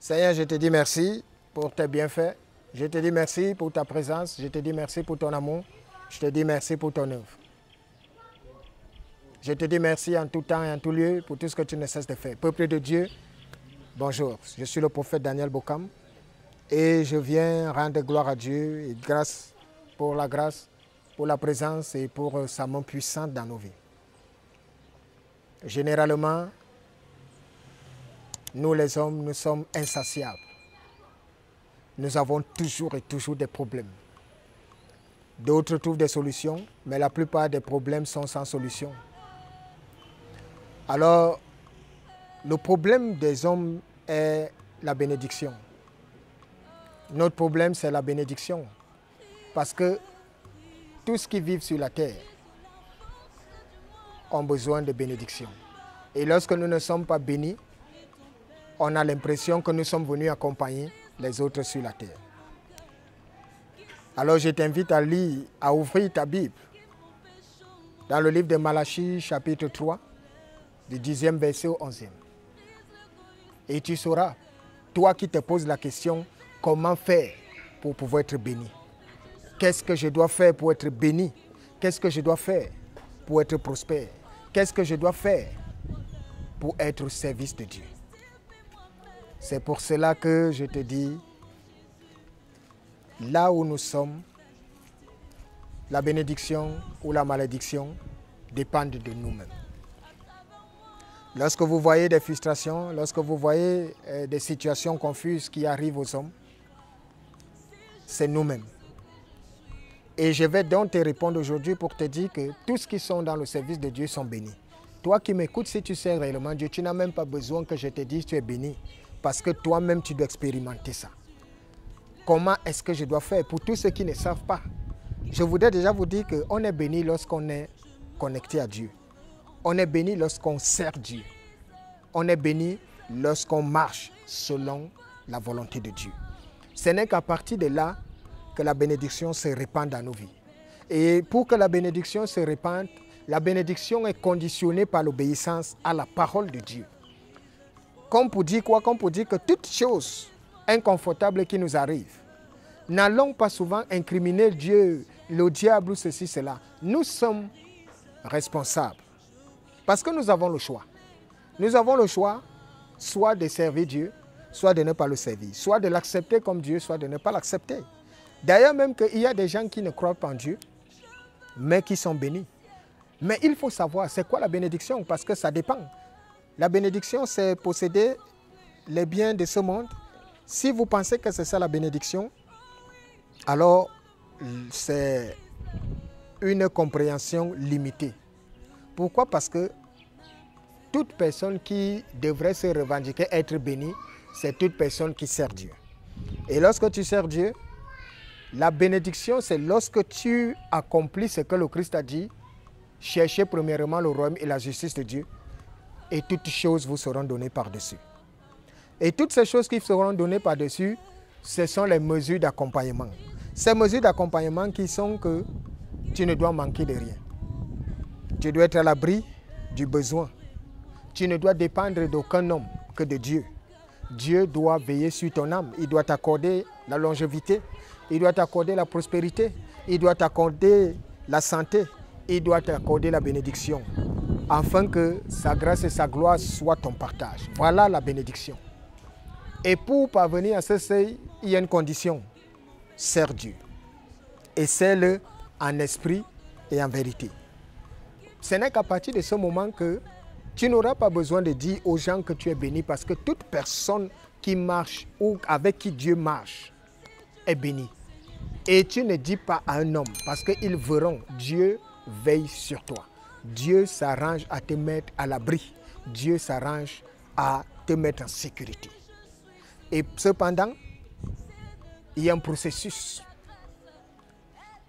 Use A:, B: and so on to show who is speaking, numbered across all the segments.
A: Seigneur, je te dis merci pour tes bienfaits. Je te dis merci pour ta présence. Je te dis merci pour ton amour. Je te dis merci pour ton œuvre. Je te dis merci en tout temps et en tout lieu pour tout ce que tu ne cesses de faire. Peuple de Dieu, bonjour. Je suis le prophète Daniel Bokam et je viens rendre gloire à Dieu et grâce, pour la présence et pour sa main puissante dans nos vies. Généralement, nous les hommes, nous sommes insatiables. Nous avons toujours et toujours des problèmes. D'autres trouvent des solutions, mais la plupart des problèmes sont sans solution. Alors, le problème des hommes est la bénédiction. Notre problème, c'est la bénédiction. Parce que tous ceux qui vivent sur la terre ont besoin de bénédiction. Et lorsque nous ne sommes pas bénis, on a l'impression que nous sommes venus accompagner les autres sur la terre. Alors je t'invite à lire, à ouvrir ta Bible dans le livre de Malachie, chapitre 3, du 10e verset au 11e. Et tu sauras, toi qui te poses la question, comment faire pour pouvoir être béni? Qu'est-ce que je dois faire pour être béni? Qu'est-ce que je dois faire pour être prospère? Qu'est-ce que je dois faire pour être au service de Dieu? C'est pour cela que je te dis, là où nous sommes, la bénédiction ou la malédiction dépendent de nous-mêmes. Lorsque vous voyez des frustrations, lorsque vous voyez des situations confuses qui arrivent aux hommes, c'est nous-mêmes. Et je vais donc te répondre aujourd'hui pour te dire que tous ceux qui sont dans le service de Dieu sont bénis. Toi qui m'écoutes, si tu sais réellement Dieu, tu n'as même pas besoin que je te dise tu es béni. Parce que toi-même, tu dois expérimenter ça. Comment est-ce que je dois faire pour tous ceux qui ne savent pas? Je voudrais déjà vous dire qu'on est béni lorsqu'on est connecté à Dieu. On est béni lorsqu'on sert Dieu. On est béni lorsqu'on marche selon la volonté de Dieu. Ce n'est qu'à partir de là que la bénédiction se répand dans nos vies. Et pour que la bénédiction se répande, la bénédiction est conditionnée par l'obéissance à la parole de Dieu. Comme pour dire quoi? Comme pour dire que toute chose inconfortable qui nous arrive, n'allons pas souvent incriminer Dieu, le diable ou ceci, cela. Nous sommes responsables. Parce que nous avons le choix. Nous avons le choix soit de servir Dieu, soit de ne pas le servir. Soit de l'accepter comme Dieu, soit de ne pas l'accepter. D'ailleurs même qu'il y a des gens qui ne croient pas en Dieu, mais qui sont bénis. Mais il faut savoir c'est quoi la bénédiction, parce que ça dépend. La bénédiction, c'est posséder les biens de ce monde. Si vous pensez que c'est ça la bénédiction, alors c'est une compréhension limitée. Pourquoi? Parce que toute personne qui devrait se revendiquer être bénie, c'est toute personne qui sert Dieu. Et lorsque tu sers Dieu, la bénédiction, c'est lorsque tu accomplis ce que le Christ a dit, cherchez premièrement le royaume et la justice de Dieu, et toutes choses vous seront données par-dessus. Et toutes ces choses qui seront données par-dessus, ce sont les mesures d'accompagnement. Ces mesures d'accompagnement qui sont que tu ne dois manquer de rien. Tu dois être à l'abri du besoin. Tu ne dois dépendre d'aucun homme que de Dieu. Dieu doit veiller sur ton âme. Il doit t'accorder la longévité. Il doit t'accorder la prospérité. Il doit t'accorder la santé. Il doit t'accorder la bénédiction, afin que sa grâce et sa gloire soient ton partage. Voilà la bénédiction. Et pour parvenir à ce seuil, il y a une condition. Sers Dieu. Et sers-le en esprit et en vérité. Ce n'est qu'à partir de ce moment que tu n'auras pas besoin de dire aux gens que tu es béni, parce que toute personne qui marche ou avec qui Dieu marche est bénie. Et tu ne dis pas à un homme, parce qu'ils verront Dieu veille sur toi. Dieu s'arrange à te mettre à l'abri. Dieu s'arrange à te mettre en sécurité. Et cependant, il y a un processus.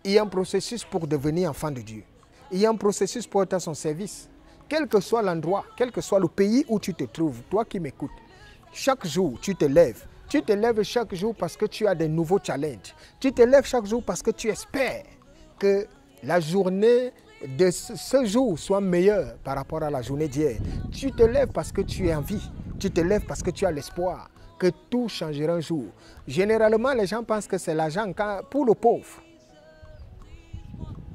A: Il y a un processus pour devenir enfant de Dieu. Il y a un processus pour être à son service. Quel que soit l'endroit, quel que soit le pays où tu te trouves, toi qui m'écoutes, chaque jour tu te lèves. Tu te lèves chaque jour parce que tu as des nouveaux challenges. Tu te lèves chaque jour parce que tu espères que la journée de ce jour soit meilleure par rapport à la journée d'hier. Tu te lèves parce que tu es en vie. Tu te lèves parce que tu as l'espoir. que tout changera un jour. Généralement, les gens pensent que c'est l'argent pour le pauvre.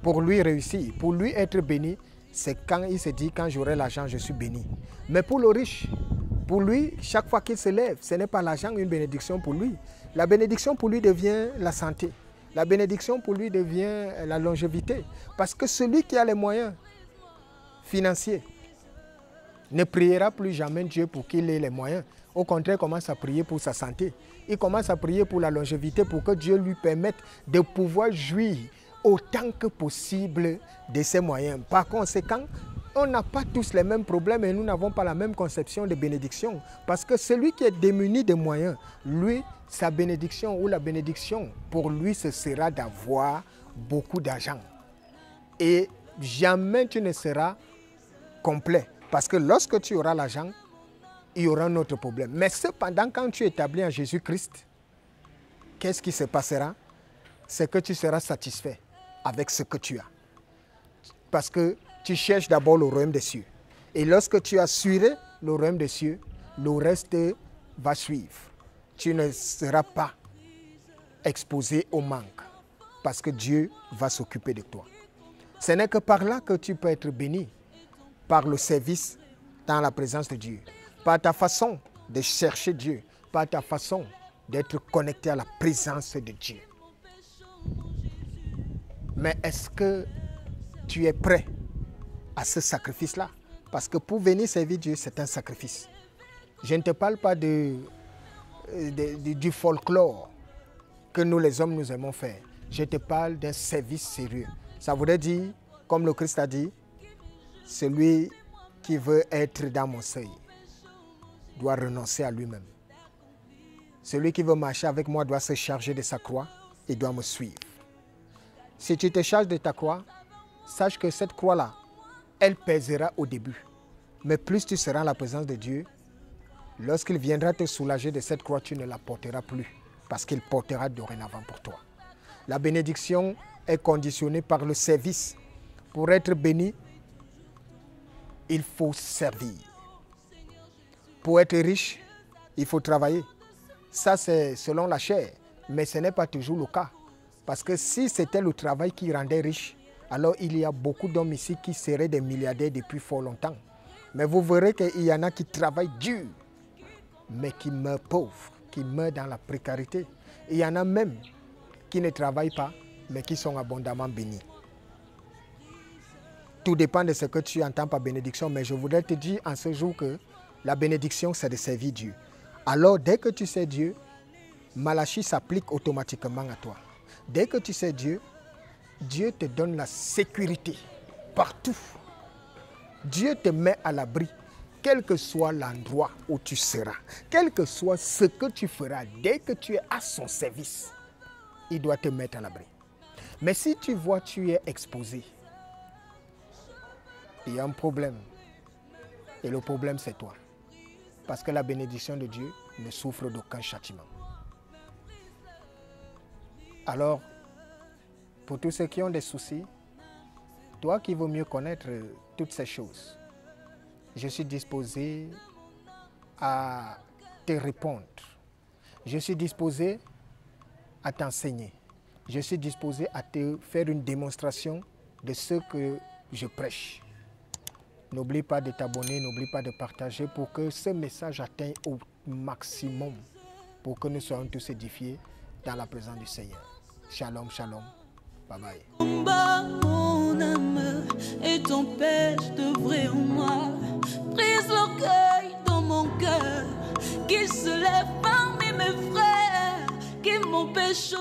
A: Pour lui réussir, pour lui être béni, c'est quand il se dit, quand j'aurai l'argent, je suis béni. Mais pour le riche, pour lui, chaque fois qu'il se lève, ce n'est pas l'argent une bénédiction pour lui. La bénédiction pour lui devient la santé. La bénédiction pour lui devient la longévité. Parce que celui qui a les moyens financiers ne priera plus jamais Dieu pour qu'il ait les moyens. Au contraire, il commence à prier pour sa santé. Il commence à prier pour la longévité, pour que Dieu lui permette de pouvoir jouir autant que possible de ses moyens. Par conséquent, on n'a pas tous les mêmes problèmes et nous n'avons pas la même conception de bénédiction. Parce que celui qui est démuni de moyens, lui, sa bénédiction ou la bénédiction, pour lui, ce sera d'avoir beaucoup d'argent. Et jamais tu ne seras complet. Parce que lorsque tu auras l'argent, il y aura un autre problème. Mais cependant, quand tu es établi en Jésus-Christ, qu'est-ce qui se passera? C'est que tu seras satisfait avec ce que tu as. Parce que tu cherches d'abord le royaume des cieux. Et lorsque tu as assuré le royaume des cieux, le reste va suivre. Tu ne seras pas exposé au manque. Parce que Dieu va s'occuper de toi. Ce n'est que par là que tu peux être béni. Par le service dans la présence de Dieu. Par ta façon de chercher Dieu. Par ta façon d'être connecté à la présence de Dieu. Mais est-ce que tu es prêt à ce sacrifice-là? Parce que pour venir servir Dieu, c'est un sacrifice. Je ne te parle pas du folklore que nous les hommes nous aimons faire. Je te parle d'un service sérieux. Ça voudrait dire, comme le Christ a dit, celui qui veut être dans mon seuil doit renoncer à lui-même. Celui qui veut marcher avec moi doit se charger de sa croix et doit me suivre. Si tu te charges de ta croix, sache que cette croix-là, elle pèsera au début. Mais plus tu seras en la présence de Dieu, lorsqu'il viendra te soulager de cette croix, tu ne la porteras plus. Parce qu'il portera dorénavant pour toi. La bénédiction est conditionnée par le service. Pour être béni, il faut servir. Pour être riche, il faut travailler. Ça, c'est selon la chair. Mais ce n'est pas toujours le cas. Parce que si c'était le travail qui rendait riche, alors il y a beaucoup d'hommes ici qui seraient des milliardaires depuis fort longtemps. Mais vous verrez qu'il y en a qui travaillent dur, mais qui meurent pauvres, qui meurent dans la précarité. Il y en a même qui ne travaillent pas, mais qui sont abondamment bénis. Tout dépend de ce que tu entends par bénédiction, mais je voudrais te dire en ce jour que la bénédiction, c'est de servir Dieu. Alors, dès que tu sais Dieu, Malachie s'applique automatiquement à toi. Dès que tu sais Dieu, Dieu te donne la sécurité partout. Dieu te met à l'abri, quel que soit l'endroit où tu seras, quel que soit ce que tu feras, dès que tu es à son service, il doit te mettre à l'abri. Mais si tu vois que tu es exposé, il y a un problème. Et le problème, c'est toi. Parce que la bénédiction de Dieu ne souffre d'aucun châtiment. Alors, pour tous ceux qui ont des soucis, toi qui veux mieux connaître toutes ces choses, je suis disposé à te répondre. Je suis disposé à t'enseigner. Je suis disposé à te faire une démonstration de ce que je prêche. N'oublie pas de t'abonner, n'oublie pas de partager pour que ce message atteigne au maximum, pour que nous soyons tous édifiés dans la présence du Seigneur. Shalom, shalom. Bye bye.
B: Combat mon âme et t'empêche de vrai en moi. Brise l'orgueil dans mon cœur, qu'il se lève parmi mes frères qui m'empêchent.